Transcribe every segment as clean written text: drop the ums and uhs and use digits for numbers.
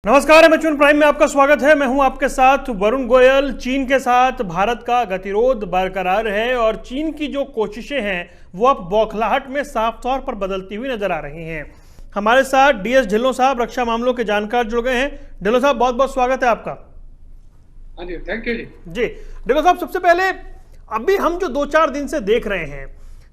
नमस्कार, एमएच1 प्राइम में आपका स्वागत है। मैं हूं आपके साथ वरुण गोयल। चीन के साथ भारत का गतिरोध बरकरार है और चीन की जो कोशिशें हैं वो अब बौखलाहट में साफ तौर पर बदलती हुई नजर आ रही हैं। हमारे साथ डीएस ढिल्लों साहब, रक्षा मामलों के जानकार, जुड़ गए हैं। ढिल्लों साहब, बहुत बहुत स्वागत है आपका। हाँ जी, थैंक यू जी। ढिल्लों साहब, सबसे पहले अभी हम जो 2-4 दिन से देख रहे हैं,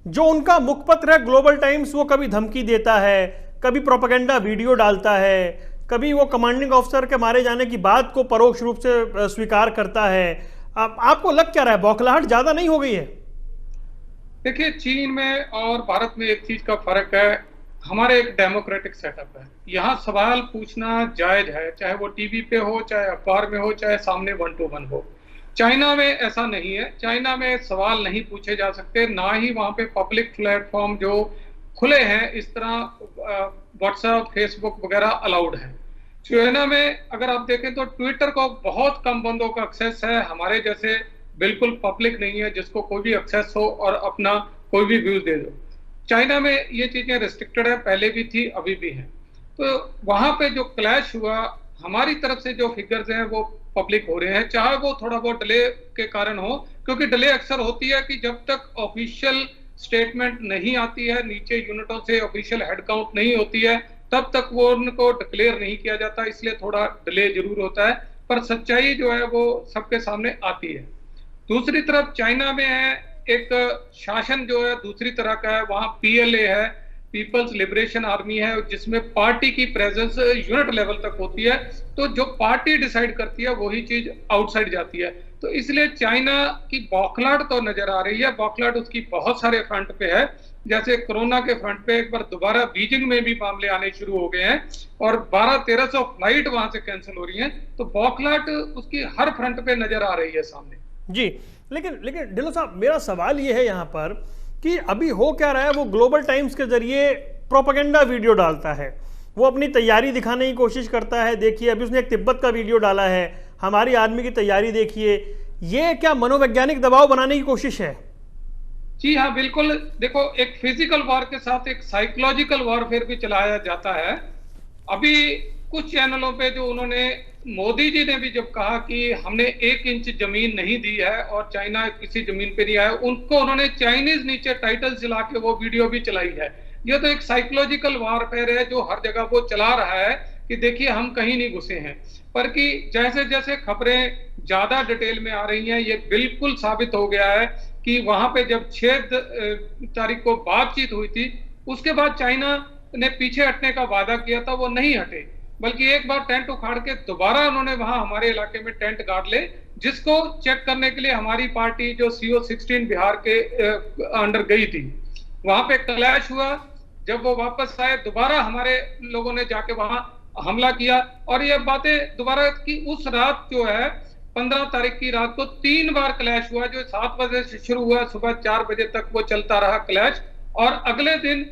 जो उनका मुखपत्र है ग्लोबल टाइम्स, वो कभी धमकी देता है, कभी प्रोपेगेंडा वीडियो डालता है, कभी वो कमांडिंग ऑफिसर के मारे जाने की बात को परोक्ष रूप से स्वीकार करता है। आपको लग क्या रहा है, बौखलाहट ज्यादा नहीं हो गई है? देखिए, चीन में और भारत में एक चीज का फर्क है। हमारे एक डेमोक्रेटिक सेटअप है। यहाँ सवाल पूछना जायज है, चाहे वो टीवी पे हो, चाहे अखबार में हो, चाहे सामने 1 to 1 हो। चाइना में ऐसा नहीं है। चाइना में सवाल नहीं पूछे जा सकते, ना ही वहाँ पे पब्लिक प्लेटफॉर्म जो खुले हैं इस तरह व्हाट्सएप, फेसबुक वगैरह अलाउड है। चाइना में अगर आप देखें तो ट्विटर को बहुत कम बंदों का एक्सेस है। हमारे जैसे बिल्कुल पब्लिक नहीं है जिसको कोई भी एक्सेस हो और अपना कोई भी व्यूज दे दो। चाइना में ये चीजें रिस्ट्रिक्टेड है, पहले भी थी, अभी भी है। तो वहां पे जो क्लैश हुआ, हमारी तरफ से जो फिगर्स हैं वो पब्लिक हो रहे हैं, चाहे वो थोड़ा बहुत डिले के कारण हो, क्योंकि डिले अक्सर होती है कि जब तक ऑफिशियल स्टेटमेंट नहीं आती है, नीचे यूनिटों से ऑफिशियल हेड काउंट नहीं होती है, तब तक वो उनको डिक्लेयर नहीं किया जाता, इसलिए थोड़ा डिले जरूर होता है। पर सच्चाई जो है वो सबके सामने आती है। दूसरी तरफ चाइना में है एक शासन जो है दूसरी तरह का है। वहां पीएलए है, पीपल्स लिबरेशन आर्मी है, जिसमें पार्टी की प्रेजेंस यूनिट लेवल तक होती है। तो जो पार्टी डिसाइड करती है वही चीज आउटसाइड जाती है। तो इसलिए चाइना की बौखलाहट तो नजर आ रही है। बौखलाहट उसकी बहुत सारे फ्रंट पे है। जैसे कोरोना के फ्रंट पे एक बार दोबारा बीजिंग में भी मामले आने शुरू हो गए हैं और 1200-1300 फ्लाइट वहां से कैंसिल हो रही हैं। तो बौखलाहट उसकी हर फ्रंट पे नजर आ रही है सामने जी। लेकिन ढिल्लों साहब, मेरा सवाल ये है यहाँ पर कि अभी हो क्या रहा है, वो ग्लोबल टाइम्स के जरिए प्रोपेगेंडा वीडियो डालता है, वो अपनी तैयारी दिखाने की कोशिश करता है। देखिए, अभी उसने एक तिब्बत का वीडियो डाला है, हमारी आर्मी की तैयारी देखिए। ये क्या मनोवैज्ञानिक दबाव बनाने की कोशिश है? जी हाँ, बिल्कुल। देखो, एक फिजिकल वॉर के साथ एक साइकोलॉजिकल वॉरफेयर भी चलाया जाता है। अभी कुछ चैनलों पे जो उन्होंने, मोदी जी ने भी जब कहा कि हमने 1 इंच जमीन नहीं दी है और चाइना किसी जमीन पे नहीं आया, उनको उन्होंने चाइनीज नीचे टाइटल चला के वो वीडियो भी चलाई है। ये तो एक साइकोलॉजिकल वॉरफेयर है जो हर जगह वो चला रहा है कि देखिए हम कहीं नहीं घुसे हैं। पर कि जैसे जैसे खबरें ज्यादा डिटेल में आ रही हैं, ये बिल्कुल साबित हो गया है कि वहां पे जब 6 तारीख को बातचीत हुई थी, उसके बाद चाइना ने पीछे हटने का वादा किया था, वो नहीं हटे, बल्कि एक बार टेंट उखाड़ के दोबारा उन्होंने वहां हमारे इलाके में टेंट गाड़ ले, जिसको चेक करने के लिए हमारी पार्टी जो CO-16 बिहार के अंडर गई थी। वहां पे क्लैश हुआ। जब वो वापस आए, दोबारा हमारे लोगों ने जाके वहां हमला किया और ये बातें दोबारा की। उस रात जो है 15 तारीख की रात को 3 बार क्लैश हुआ, जो 7 बजे से शुरू हुआ, सुबह 4 बजे तक वो चलता रहा क्लैश। और अगले दिन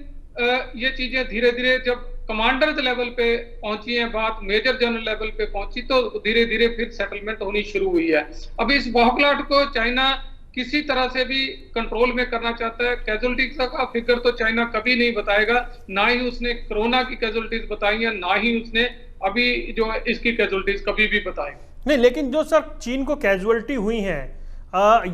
ये चीजें धीरे धीरे जब कमांडर लेवल पे पहुंची है, बात मेजर जनरल लेवल पे पहुंची, तो धीरे धीरे फिर सेटलमेंट होनी शुरू हुई है। अब इस बौखलाहट को चाइना किसी तरह से भी कंट्रोल में करना चाहता है। कैजुअलिटीज का फिगर तो चाइना कभी नहीं बताएगा, ना ही उसने कोरोना की कैजुअलिटीज बताई है, ना ही उसने अभी जो है इसकी कैजुअलिटीज कभी भी बताई नहीं। लेकिन जो सर चीन को कैजुअलिटी हुई है,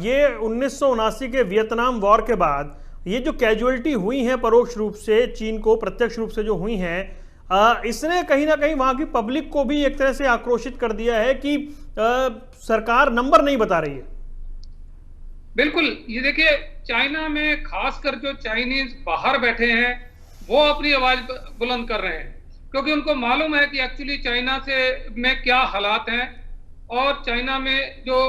ये 1979 के वियतनाम वॉर के बाद ये जो कैजुअलिटी हुई है परोक्ष रूप से, चीन को प्रत्यक्ष रूप से जो हुई हैं, इसने कहीं ना कहीं वहां की पब्लिक को भी एक तरह से आक्रोशित कर दिया है कि सरकार नंबर नहीं बता रही है। बिल्कुल। ये देखिए, चाइना में खासकर जो चाइनीज बाहर बैठे हैं वो अपनी आवाज बुलंद कर रहे हैं, क्योंकि उनको मालूम है कि एक्चुअली चाइना से में क्या हालात हैं। और चाइना में जो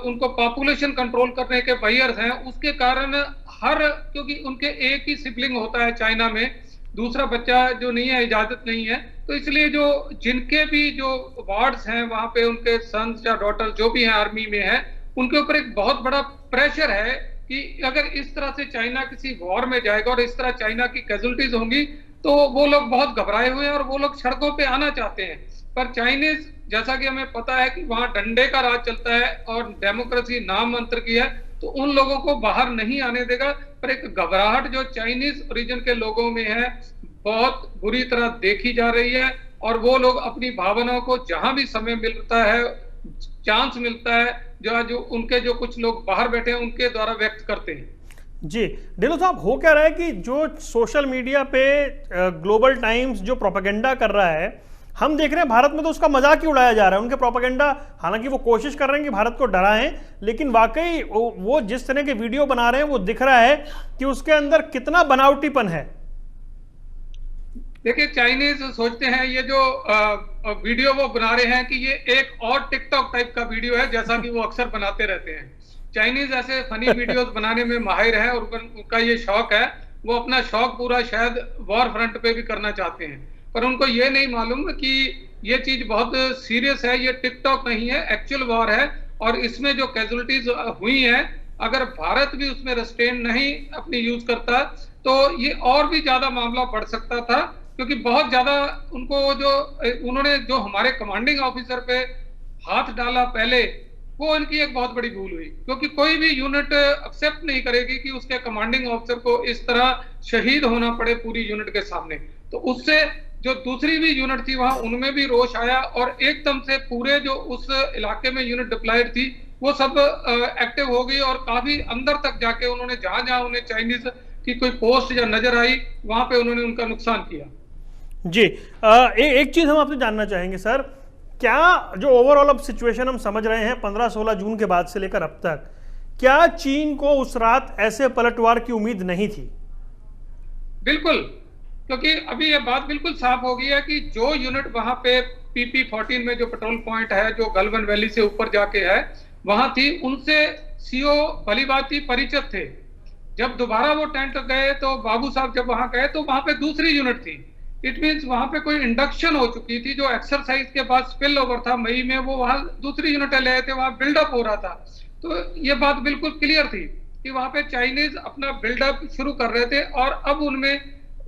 उनको पॉपुलेशन कंट्रोल करने के बायर्स हैं, उसके कारण क्योंकि उनके एक ही सिबलिंग होता है चाइना में, दूसरा बच्चा जो नहीं है, इजाजत नहीं है। तो इसलिए जो जिनके भी जो वार्ड्स हैं वहां पे उनके सन्स या डॉटर्स जो भी हैं आर्मी में है, उनके ऊपर एक बहुत बड़ा प्रेशर है कि अगर इस तरह से चाइना किसी वॉर में जाएगा और इस तरह चाइना की कैजुअलिटीज होंगी, तो वो लोग बहुत घबराए हुए हैं और वो लोग सड़कों पे आना चाहते हैं। पर चाइनीज, जैसा कि हमें पता है कि वहां डंडे का राज चलता है और डेमोक्रेसी नाम मंत्र की है, तो उन लोगों को बाहर नहीं आने देगा। पर एक घबराहट जो चाइनीज ओरिजिन के लोगों में है, बहुत बुरी तरह देखी जा रही है और वो लोग अपनी भावनाओं को जहां भी समय मिलता है, चांस मिलता है, जो उनके जो कुछ लोग बाहर बैठे हैं उनके द्वारा व्यक्त करते हैं। जी ढिल्लों साहब, हो क्या रहा है कि जो सोशल मीडिया पे ग्लोबल टाइम्स जो प्रोपेगेंडा कर रहा है, हम देख रहे हैं भारत में तो उसका मजाक ही उड़ाया जा रहा है। उनके प्रोपेगेंडा, हालांकि वो कोशिश कर रहे हैं कि भारत को डराएं, लेकिन वाकई वो जिस तरह के वीडियो बना रहे हैं वो दिख रहा है कि उसके अंदर कितना बनावटीपन है। देखिए, चाइनीज सोचते हैं ये जो वीडियो वो बना रहे हैं कि ये एक और टिकटॉक टाइप का वीडियो है, जैसा कि वो अक्सर बनाते रहते हैं। चाइनीज ऐसे फनी वीडियोस बनाने में माहिर है और उनका ये शौक है। वो अपना शौक पूरा शायद वॉर फ्रंट पे भी करना चाहते हैं, पर उनको ये नहीं मालूम कि ये चीज बहुत सीरियस है। ये टिकटॉक नहीं है, एक्चुअल वॉर है। और इसमें जो कैजुअलिटीज हुई हैं, अगर भारत भी उसमें रेस्ट्रेन नहीं अपनी यूज करता तो ये और भी ज्यादा मामला बढ़ सकता था, क्योंकि बहुत ज्यादा उन्होंने जो हमारे कमांडिंग ऑफिसर पे हाथ डाला पहले, वो इनकी एक बहुत बड़ी भूल हुई। क्योंकि कोई भी यूनिट एक्सेप्ट नहीं करेगी कि उसके कमांडिंग ऑफिसर को इस तरह शहीद होना पड़े पूरी यूनिट के सामने। तो उससे जो दूसरी भी यूनिट थी वहां, उनमें भी रोष आया और एकदम से पूरे जो उस इलाके में यूनिट डिप्लॉयड थी वो सब एक्टिव हो गई और काफी अंदर तक जाके उन्होंने जहां जहां उन्हें चाइनीज की कोई पोस्ट या नजर आई वहां पे उन्होंने उनका नुकसान किया। जी एक चीज हम आपसे जानना चाहेंगे सर, क्या जो ओवरऑल अब सिचुएशन हम समझ रहे हैं 15-16 जून के बाद से लेकर अब तक, क्या चीन को उस रात ऐसे पलटवार की उम्मीद नहीं थी? बिल्कुल, क्योंकि अभी ये बात बिल्कुल साफ हो गई है कि जो यूनिट वहां पे PP-14 में जो पेट्रोल पॉइंट है जो गलवान वैली से ऊपर जाके है वहां थी, उनसे सीओ भली बात थी परिचित थे। जब दोबारा वो टेंट गए तो बाबू साहब जब वहां गए तो वहां पे दूसरी यूनिट थी। इट मीन्स वहां पे कोई इंडक्शन हो चुकी थी। जो एक्सरसाइज के बाद स्पिल ओवर था मई में, वो वहां दूसरी यूनिट ले आए थे, वहां बिल्डअप हो रहा था। तो ये बात बिल्कुल क्लियर थी कि वहां पे चाइनीज अपना बिल्डअप शुरू कर रहे थे और अब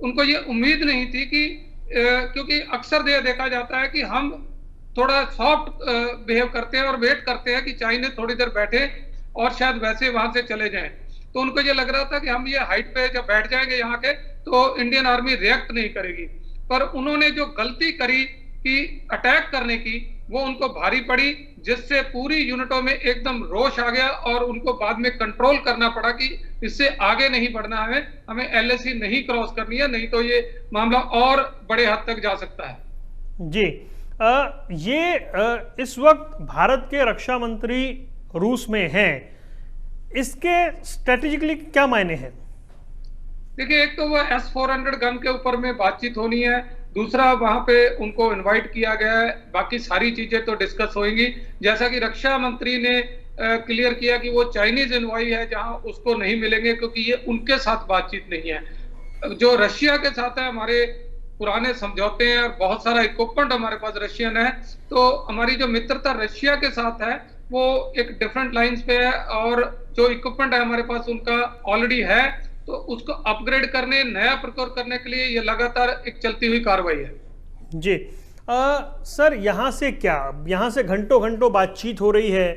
उनको ये उम्मीद नहीं थी कि क्योंकि अक्सर देखा जाता है कि हम थोड़ा सॉफ्ट बिहेव करते हैं और वेट करते हैं कि चाइनीज थोड़ी देर बैठे और शायद वैसे वहां से चले जाएं। तो उनको ये लग रहा था कि हम ये हाइट पे जब बैठ जाएंगे यहाँ के तो इंडियन आर्मी रिएक्ट नहीं करेगी। पर उन्होंने जो गलती करी कि अटैक करने की, वो उनको भारी पड़ी, जिससे पूरी यूनिटों में एकदम रोष आ गया और उनको बाद में कंट्रोल करना पड़ा कि इससे आगे नहीं बढ़ना है, हमें LAC नहीं क्रॉस करनी है, नहीं तो ये मामला और बड़े हद तक जा सकता है। जी इस वक्त भारत के रक्षा मंत्री रूस में हैं, इसके स्ट्रेटेजिकली क्या मायने हैं? देखिए, एक तो वो S-400 गन के ऊपर में बातचीत होनी है, दूसरा वहां पे उनको इनवाइट किया गया है, बाकी सारी चीजें तो डिस्कस होंगी। जैसा कि रक्षा मंत्री ने क्लियर किया कि वो चाइनीज एनवॉय है जहां उसको नहीं मिलेंगे, क्योंकि ये उनके साथ बातचीत नहीं है। जो रशिया के साथ है, हमारे पुराने समझौते हैं और बहुत सारा इक्विपमेंट हमारे पास रशियन है, तो हमारी जो मित्रता रशिया के साथ है वो एक डिफरेंट लाइंस पे है और जो इक्विपमेंट है हमारे पास उनका ऑलरेडी है, तो उसको अपग्रेड करने, नया प्रोक्योर करने के लिए ये लगातार एक चलती हुई कार्रवाई है। जी सर, यहाँ से क्या, यहाँ से घंटों घंटों बातचीत हो रही है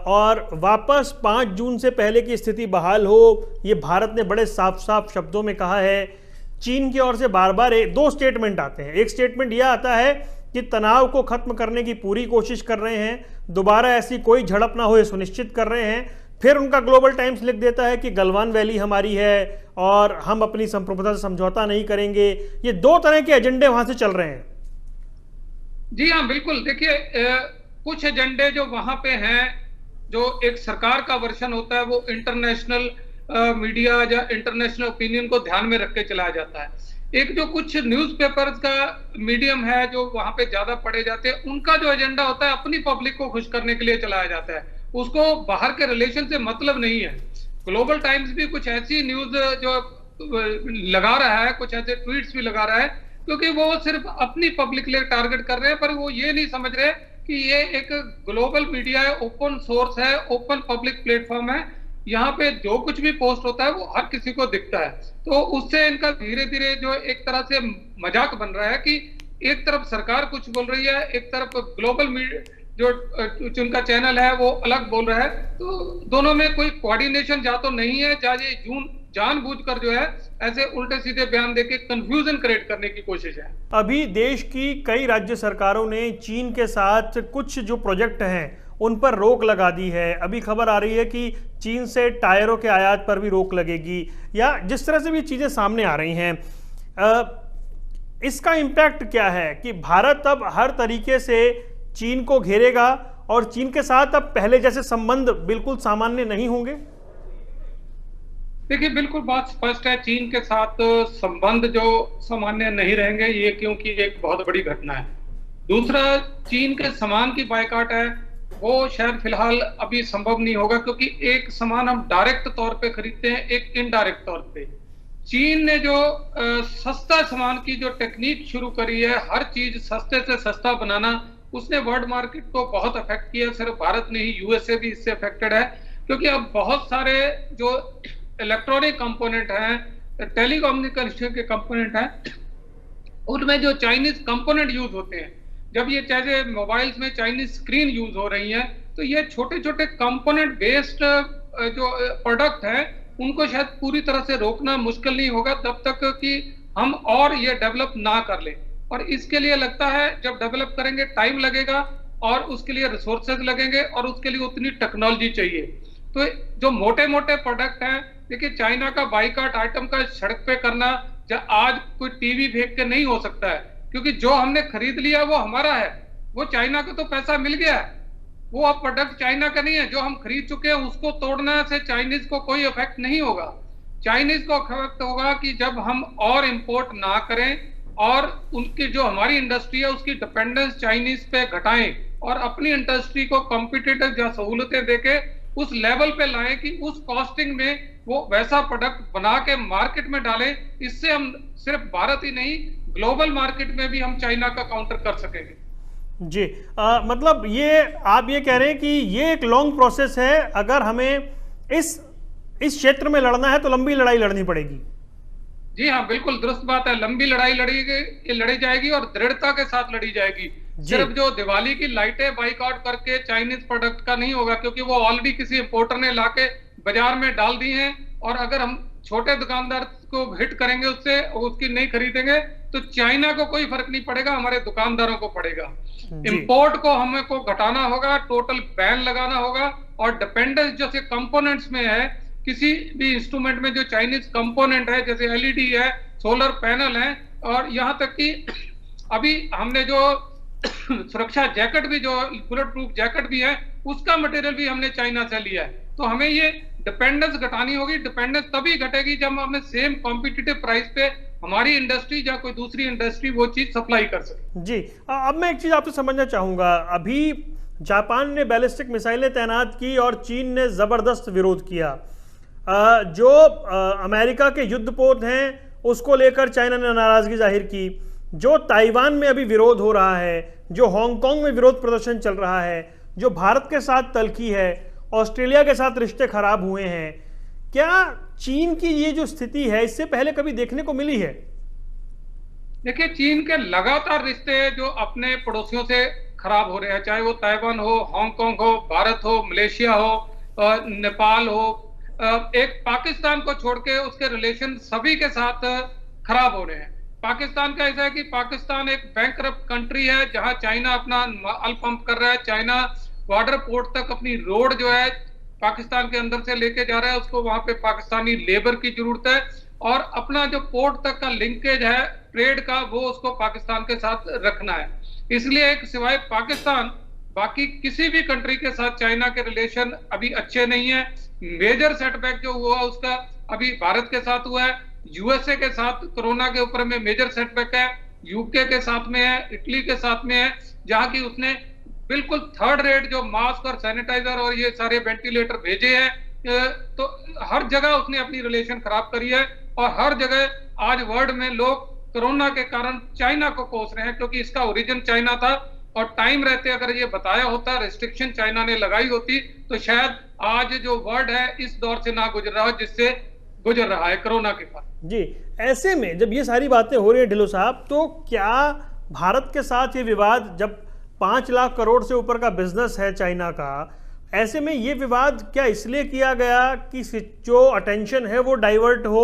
और वापस 5 जून से पहले की स्थिति बहाल हो, ये भारत ने बड़े साफ साफ शब्दों में कहा है। चीन की ओर से बार बार 2 स्टेटमेंट आते हैं। एक स्टेटमेंट यह आता है कि तनाव को खत्म करने की पूरी कोशिश कर रहे हैं, दोबारा ऐसी कोई झड़प ना हो ये सुनिश्चित कर रहे हैं। फिर उनका ग्लोबल टाइम्स लिख देता है कि गलवान वैली हमारी है और हम अपनी संप्रभुता से समझौता नहीं करेंगे। ये 2 तरह के एजेंडे वहां से चल रहे हैं। जी हाँ, बिल्कुल। देखिए, कुछ एजेंडे जो वहां पे हैं, जो एक सरकार का वर्षन होता है, वो इंटरनेशनल मीडिया या इंटरनेशनल ओपिनियन को ध्यान में रख के चलाया जाता है। एक जो कुछ न्यूज़पेपर्स का मीडियम है जो वहां पे ज्यादा पढ़े जाते हैं, उनका जो एजेंडा होता है अपनी पब्लिक को खुश करने के लिए चलाया जाता है, उसको बाहर के रिलेशन से मतलब नहीं है। ग्लोबल टाइम्स भी कुछ ऐसी न्यूज जो लगा रहा है, कुछ ऐसे ट्वीट्स भी लगा रहा है, क्योंकि वो सिर्फ अपनी पब्लिक लिए टारगेट कर रहे हैं, पर वो ये नहीं समझ रहे कि ये एक ग्लोबल मीडिया है, ओपन सोर्स है, ओपन पब्लिक प्लेटफॉर्म है। यहाँ पे जो कुछ भी पोस्ट होता है वो हर किसी को दिखता है। तो उससे इनका धीरे धीरे जो एक तरह से मजाक बन रहा है कि एक तरफ सरकार कुछ बोल रही है, एक तरफ ग्लोबल मीडिया जो उनका चैनल है वो अलग बोल रहा है। तो दोनों में कोई कोऑर्डिनेशन या तो नहीं है, या ये जानबूझकर जो है ऐसे उल्टे सीधे बयान देके कंफ्यूजन क्रिएट करने की कोशिश है। अभी देश की कई राज्य सरकारों ने चीन के साथ कुछ जो प्रोजेक्ट हैं उन पर रोक लगा दी है। अभी खबर आ रही है कि चीन से टायरों के आयात पर भी रोक लगेगी, या जिस तरह से भी चीजें सामने आ रही हैं, इसका इम्पैक्ट क्या है कि भारत अब हर तरीके से चीन को घेरेगा और चीन के साथ अब पहले जैसे संबंध बिल्कुल सामान्य नहीं होंगे? देखिए, बिल्कुल बात स्पष्ट है, चीन के साथ संबंध जो सामान्य नहीं रहेंगे, ये क्योंकि एक बहुत बड़ी घटना है। दूसरा, चीन के सामान की बायकॉट है, वो शायद फिलहाल अभी संभव नहीं होगा, क्योंकि एक सामान हम डायरेक्ट तौर पे खरीदते हैं, एक इनडायरेक्ट तौर पे। चीन ने जो सस्ता सामान की जो टेक्निक शुरू करी है, हर चीज सस्ते से सस्ता बनाना, उसने वर्ल्ड मार्केट को बहुत अफेक्ट किया। सिर्फ भारत नहीं, यूएसए भी इससे अफेक्टेड है, क्योंकि अब बहुत सारे जो इलेक्ट्रॉनिक कंपोनेंट हैं, टेलीकम्युनिकेशन के कंपोनेंट हैं, उनमें जो चाइनीज कंपोनेंट यूज होते हैं, जब ये जैसे मोबाइल्स में चाइनीज स्क्रीन यूज हो रही है, तो ये छोटे छोटे कंपोनेंट बेस्ड जो प्रोडक्ट है, उनको शायद पूरी तरह से रोकना मुश्किल नहीं होगा तब तक कि हम और ये डेवलप ना कर ले। और इसके लिए लगता है जब डेवलप करेंगे टाइम लगेगा और उसके लिए रिसोर्सेज लगेंगे और उसके लिए उतनी टेक्नोलॉजी चाहिए। तो जो मोटे मोटे प्रोडक्ट हैं, देखिए चाइना का बाइकॉट आइटम का सड़क पे करना आज कोई टीवी फेंक के नहीं हो सकता है, क्योंकि जो हमने खरीद लिया वो हमारा है, वो चाइना को तो पैसा मिल गया है, वो अब प्रोडक्ट चाइना का नहीं है। जो हम खरीद चुके हैं उसको तोड़ने से चाइनीज को कोई इफेक्ट नहीं होगा। चाइनीज को इफेक्ट होगा कि जब हम और इंपोर्ट ना करें और उनकी जो हमारी इंडस्ट्री है उसकी डिपेंडेंस चाइनीज पे घटाएं और अपनी इंडस्ट्री को कॉम्पिटिटिव जो सहूलतें देके उस लेवल पे लाएं कि उस कॉस्टिंग में वो वैसा प्रोडक्ट बना के मार्केट में डालें। इससे हम सिर्फ भारत ही नहीं, ग्लोबल मार्केट में भी हम चाइना का काउंटर कर सकेंगे। जी, मतलब ये आप ये कह रहे हैं कि ये एक लॉन्ग प्रोसेस है, अगर हमें इस क्षेत्र में लड़ना है तो लंबी लड़ाई लड़नी पड़ेगी। जी हाँ, बिल्कुल दुरुस्त बात है, लंबी लड़ाई लड़ी जाएगी और दृढ़ता के साथ लड़ी जाएगी। सिर्फ जो दिवाली की लाइटें बाइकआउट करके चाइनीज प्रोडक्ट का नहीं होगा, क्योंकि वो ऑलरेडी किसी इंपोर्टर ने लाके बाजार में डाल दी हैं, और अगर हम छोटे दुकानदार को हिट करेंगे उससे, उसकी नहीं खरीदेंगे, तो चाइना को कोई फर्क नहीं पड़ेगा, हमारे दुकानदारों को पड़ेगा। इंपोर्ट को हमें को घटाना होगा, टोटल बैन लगाना होगा, और डिपेंडेंस जैसे कंपोनेंट्स में है, किसी भी इंस्ट्रूमेंट में जो चाइनीज कंपोनेंट है, जैसे एलईडी है, सोलर पैनल है, और यहाँ तक कि अभी हमने जो सुरक्षा जैकेट भी, जो बुलेट प्रूफ जैकेट भी है, उसका मटेरियल भी हमने चाइना से लिया है। तो हमें ये डिपेंडेंस घटानी होगी। डिपेंडेंस तभी घटेगी जब हमें सेम कॉम्पिटिटिव प्राइस पे हमारी इंडस्ट्री या कोई दूसरी इंडस्ट्री वो चीज सप्लाई कर सके। जी, अब मैं एक चीज आपसे समझना चाहूंगा, अभी जापान ने बैलिस्टिक मिसाइलें तैनात की और चीन ने जबरदस्त विरोध किया। जो अमेरिका के युद्धपोत हैं उसको लेकर चाइना ने नाराजगी जाहिर की। जो ताइवान में अभी विरोध हो रहा है, जो हांगकांग में विरोध प्रदर्शन चल रहा है, जो भारत के साथ तल्खी है, ऑस्ट्रेलिया के साथ रिश्ते खराब हुए हैं, क्या चीन की ये जो स्थिति है इससे पहले कभी देखने को मिली है? देखिए, चीन के लगातार रिश्ते जो अपने पड़ोसियों से खराब हो रहे हैं, चाहे वो ताइवान हो, हांगकांग हो, भारत हो, मलेशिया हो, नेपाल हो, एक पाकिस्तान को छोड़ के उसके रिलेशन सभी के साथ खराब हो रहे हैं। पाकिस्तान का ऐसा है कि पाकिस्तान एक बैंकरप्ट कंट्री है, जहां चाइना अपना ऑयल पंप कर रहा है। चाइना बॉर्डर पोर्ट तक अपनी रोड जो है पाकिस्तान के अंदर से लेके जा रहा है, उसको वहां पे पाकिस्तानी लेबर की जरूरत है, और अपना जो पोर्ट तक का लिंकेज है ट्रेड का, वो उसको पाकिस्तान के साथ रखना है। इसलिए एक सिवाय पाकिस्तान बाकी किसी भी कंट्री के साथ चाइना के रिलेशन अभी अच्छे नहीं है। मेजर सेटबैक जो हुआ उसका अभी भारत के साथ हुआ है, यूएसए के साथ कोरोना के ऊपर में मेजर सेटबैक है, यूके के साथ में है, इटली के साथ में है, जहां की उसने बिल्कुल थर्ड रेट जो मास्क और सैनिटाइजर और ये सारे वेंटिलेटर भेजे हैं। तो हर जगह उसने अपनी रिलेशन खराब करी है, और हर जगह आज वर्ल्ड में लोग कोरोना के कारण चाइना को कोस रहे हैं, क्योंकि इसका ओरिजिन चाइना था, और टाइम रहते अगर ये बताया होता, रिस्ट्रिक्शन चाइना ने लगाई होती, तो शायद आज जो वर्ल्ड है इस दौर से ना गुजर रहा जिससे गुजर रहा है कोरोना के बाद। जी, ऐसे में जब ये सारी बातें हो रही है ढिल्लों साहब, तो क्या भारत के साथ ये विवाद, जब 5 लाख करोड़ से ऊपर का बिजनेस है चाइना का, ऐसे में ये विवाद क्या इसलिए किया गया कि जो अटेंशन है वो डाइवर्ट हो,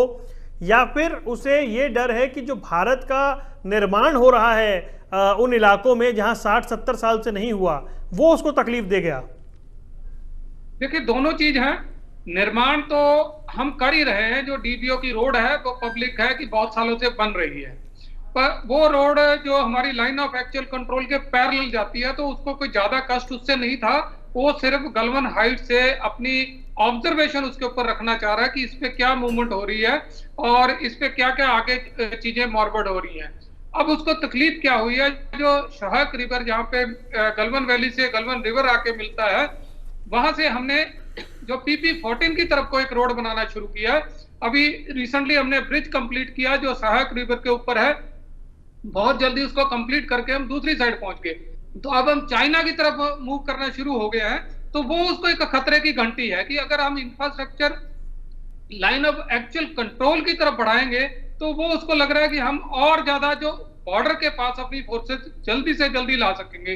या फिर उसे ये डर है कि जो भारत का निर्माण हो रहा है उन इलाकों में जहां 60-70 साल से नहीं हुआ, वो उसको तकलीफ दे गया? देखिए, दोनों चीज है। निर्माण तो हम कर ही रहे हैं। जो डीबीओ की रोड है वो पब्लिक है कि बहुत सालों से बन रही है, पर वो रोड जो हमारी लाइन ऑफ एक्चुअल कंट्रोल के पैरेलल जाती है, तो उसको कोई ज्यादा कष्ट उससे नहीं था। वो सिर्फ गलवन हाइट से अपनी ऑब्जर्वेशन उसके ऊपर रखना चाह रहा है कि इस पे क्या मूवमेंट हो रही है और इस पे क्या क्या आगे चीजें मॉर्बर्ड हो रही हैं। अब उसको तकलीफ क्या हुई है, जो सहायक रिवर जहाँ पे गलवन वैली से गलवन रिवर आके मिलता है, वहां से हमने जो PP14 की तरफ को एक रोड बनाना शुरू किया। अभी रिसेंटली हमने ब्रिज कंप्लीट किया जो सहायक रिवर के ऊपर है। बहुत जल्दी उसको कंप्लीट करके हम दूसरी साइड पहुंच गए। तो अब हम चाइना की तरफ मूव करना शुरू हो गया है। तो वो उसको एक खतरे की घंटी है कि अगर हम infrastructure line of actual control की तरफ बढ़ाएंगे तो वो उसको लग रहा है कि हम और ज्यादा जो बॉर्डर के पास अपनी फोर्सेस जल्दी से जल्दी ला सकेंगे।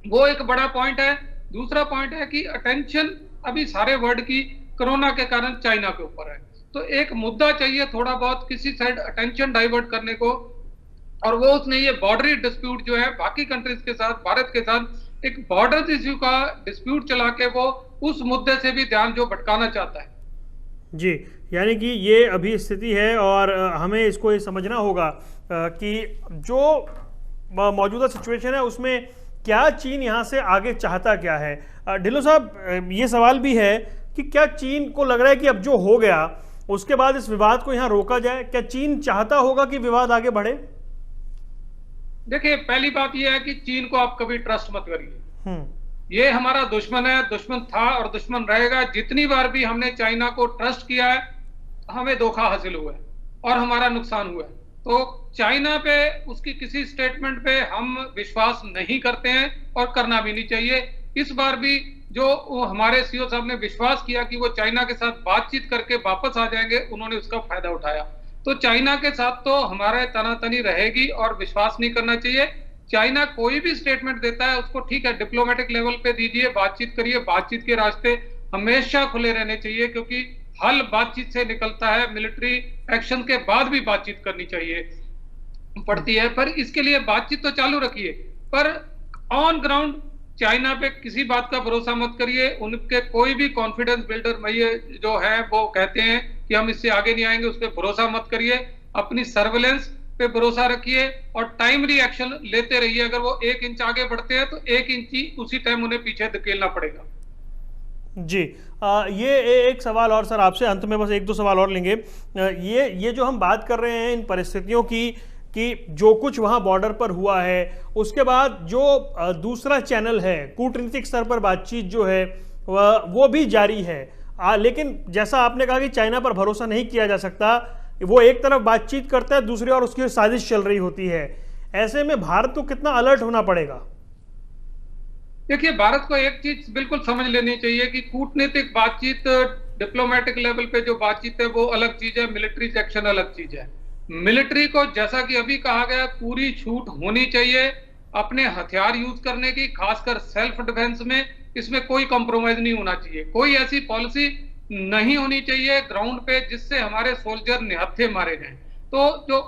वो एक बड़ा पॉइंट है। दूसरा पॉइंट है कि अटेंशन अभी सारे वर्ल्ड की कोरोना के कारण चाइना के ऊपर है। तो एक मुद्दा चाहिए थोड़ा बहुत किसी साइड अटेंशन डाइवर्ट करने को, और वो उसने ये बॉर्डरी डिस्प्यूट जो है बाकी कंट्रीज के साथ, भारत के साथ एक बॉर्डर इश्यू का डिस्प्यूट चला के वो उस मुद्दे से भी ध्यान जो भटकाना चाहता है। जी, यानी कि ये अभी स्थिति है और हमें इसको ये समझना होगा कि जो मौजूदा सिचुएशन है उसमें क्या चीन यहाँ से आगे चाहता क्या है। ढिल्लों साहब, ये सवाल भी है कि क्या चीन को लग रहा है कि अब जो हो गया उसके बाद इस विवाद को यहाँ रोका जाए? क्या चीन चाहता होगा कि विवाद आगे बढ़े? देखिए, पहली बात यह है कि चीन को आप कभी ट्रस्ट मत करिए। ये हमारा दुश्मन है, दुश्मन था और दुश्मन रहेगा। जितनी बार भी हमने चाइना को ट्रस्ट किया है हमें धोखा हासिल हुआ है और हमारा नुकसान हुआ है। तो चाइना पे उसकी किसी स्टेटमेंट पे हम विश्वास नहीं करते हैं और करना भी नहीं चाहिए। इस बार भी जो हमारे सीओ साहब ने विश्वास किया कि वो चाइना के साथ बातचीत करके वापस आ जाएंगे, उन्होंने उसका फायदा उठाया। तो चाइना के साथ तो हमारे तनातनी रहेगी और विश्वास नहीं करना चाहिए। चाइना कोई भी स्टेटमेंट देता है उसको ठीक है डिप्लोमेटिक लेवल पे दीजिए, बातचीत करिए। बातचीत के रास्ते हमेशा खुले रहने चाहिए क्योंकि हल बातचीत से निकलता है। मिलिट्री एक्शन के बाद भी बातचीत करनी चाहिए पड़ती है, पर इसके लिए बातचीत तो चालू रखिए, पर ऑन ग्राउंड चाइना पे किसी बात का भरोसा मत करिए। उनके कोई भी कॉन्फिडेंस बिल्डर जो है वो कहते हैं कि हम इससे आगे नहीं आएंगे, उस पर भरोसा मत करिए। अपनी सर्वेलेंस पे भरोसा रखिए और टाइमली एक्शन लेते रहिए। अगर वो 1 इंच आगे बढ़ते हैं तो 1 इंच ही उसी टाइम उन्हें पीछे धकेलना पड़ेगा। जी, ये एक सवाल और सर आपसे, अंत में बस 1-2 सवाल और लेंगे। ये जो हम बात कर रहे हैं इन परिस्थितियों की कि जो कुछ वहाँ बॉर्डर पर हुआ है, उसके बाद जो दूसरा चैनल है कूटनीतिक स्तर पर बातचीत जो है वो भी जारी है। लेकिन जैसा आपने कहा कि चाइना पर भरोसा नहीं किया जा सकता, वो एक तरफ बातचीत करता है, दूसरी ओर उसकी साजिश चल रही होती है। ऐसे में भारत को कितना अलर्ट होना पड़ेगा? देखिए, भारत को एक चीज बिल्कुल समझ लेनी चाहिए कि कूटनीतिक बातचीत, डिप्लोमेटिक लेवल पे जो बातचीत है वो अलग चीज है, मिलिट्री सेक्शन अलग चीज है। मिलिट्री को जैसा कि अभी कहा गया पूरी छूट होनी चाहिए अपने हथियार यूज करने की, खासकर सेल्फ डिफेंस में। इसमें कोई कॉम्प्रोमाइज नहीं होना चाहिए। कोई ऐसी पॉलिसी नहीं होनी चाहिए ग्राउंड पे जिससे हमारे सोल्जर निहत्थे मारे जाएं। तो जो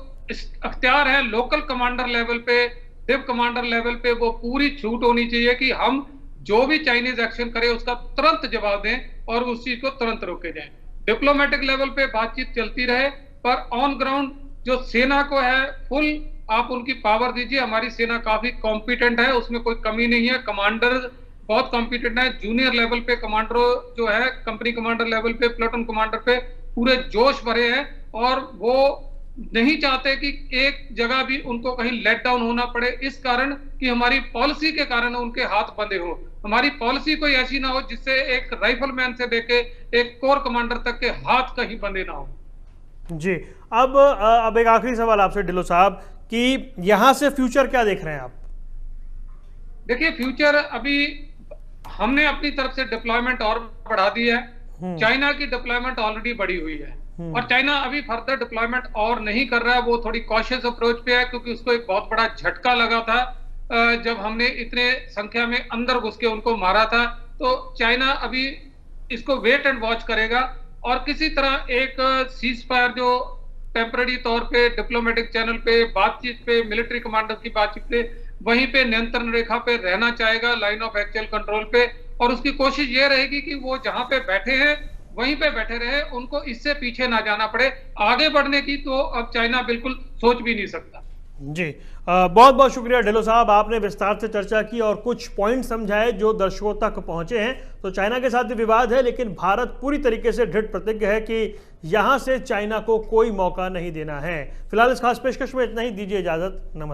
अख्तियार है लोकल कमांडर लेवल पे, डिव कमांडर लेवल पे, वो पूरी छूट होनी चाहिए कि हम जो भी चाइनीज एक्शन करे उसका तुरंत जवाब दें और उस चीज को तुरंत रोके जाएं। डिप्लोमेटिक लेवल पे बातचीत चलती रहे, पर ऑन ग्राउंड जो सेना को है फुल आप उनकी पावर दीजिए। हमारी सेना काफी कॉम्पिटेंट है, उसमें कोई कमी नहीं है। कमांडर बहुत कॉम्पिटेंट है। जूनियर लेवल पे कमांडर जो है, कंपनी कमांडर लेवल पे, प्लेटून कमांडर पे पूरे जोश भरे हैं और वो नहीं चाहते कि एक जगह भी उनको कहीं लेट डाउन होना पड़े, इस कारण कि हमारी पॉलिसी के कारण उनके हाथ बंधे हो। हमारी पॉलिसी कोई ऐसी ना हो जिससे एक राइफलमैन से लेके एक कोर कमांडर तक के हाथ कहीं बंधे ना हो। जी, अब एक आखिरी सवाल आपसे ढिल्लों साहब कि यहां से फ्यूचर क्या देख रहे हैं आप? देखिए, फ्यूचर अभी हमने अपनी तरफ से डिप्लॉयमेंट और बढ़ा दी है। चाइना की डिप्लॉयमेंट ऑलरेडी बढ़ी हुई है और चाइना अभी फर्दर डिप्लॉयमेंट और नहीं कर रहा है। वो थोड़ी कॉशियस अप्रोच पे है क्योंकि उसको एक बहुत बड़ा झटका लगा था जब हमने इतने संख्या में अंदर घुस के उनको मारा था। तो चाइना अभी इसको वेट एंड वॉच करेगा और किसी तरह एक सीज फायर जो टेम्पररी तौर पे डिप्लोमेटिक चैनल पे बातचीत पे मिलिट्री कमांडर की बातचीत पे वहीं पे नियंत्रण रेखा पे रहना चाहेगा, लाइन ऑफ एक्चुअल कंट्रोल पे, और उसकी कोशिश ये रहेगी कि वो जहां पे बैठे हैं वहीं पे बैठे रहे, उनको इससे पीछे ना जाना पड़े। आगे बढ़ने की तो अब चाइना बिल्कुल सोच भी नहीं सकता। जी, बहुत बहुत शुक्रिया ढिल्लो साहब, आपने विस्तार से चर्चा की और कुछ पॉइंट समझाए जो दर्शकों तक पहुंचे हैं। तो चाइना के साथ भी विवाद है, लेकिन भारत पूरी तरीके से दृढ़ प्रतिज्ञ है कि यहां से चाइना को कोई मौका नहीं देना है। फिलहाल इस खास पेशकश में इतना ही, दीजिए इजाजत, नमस्कार।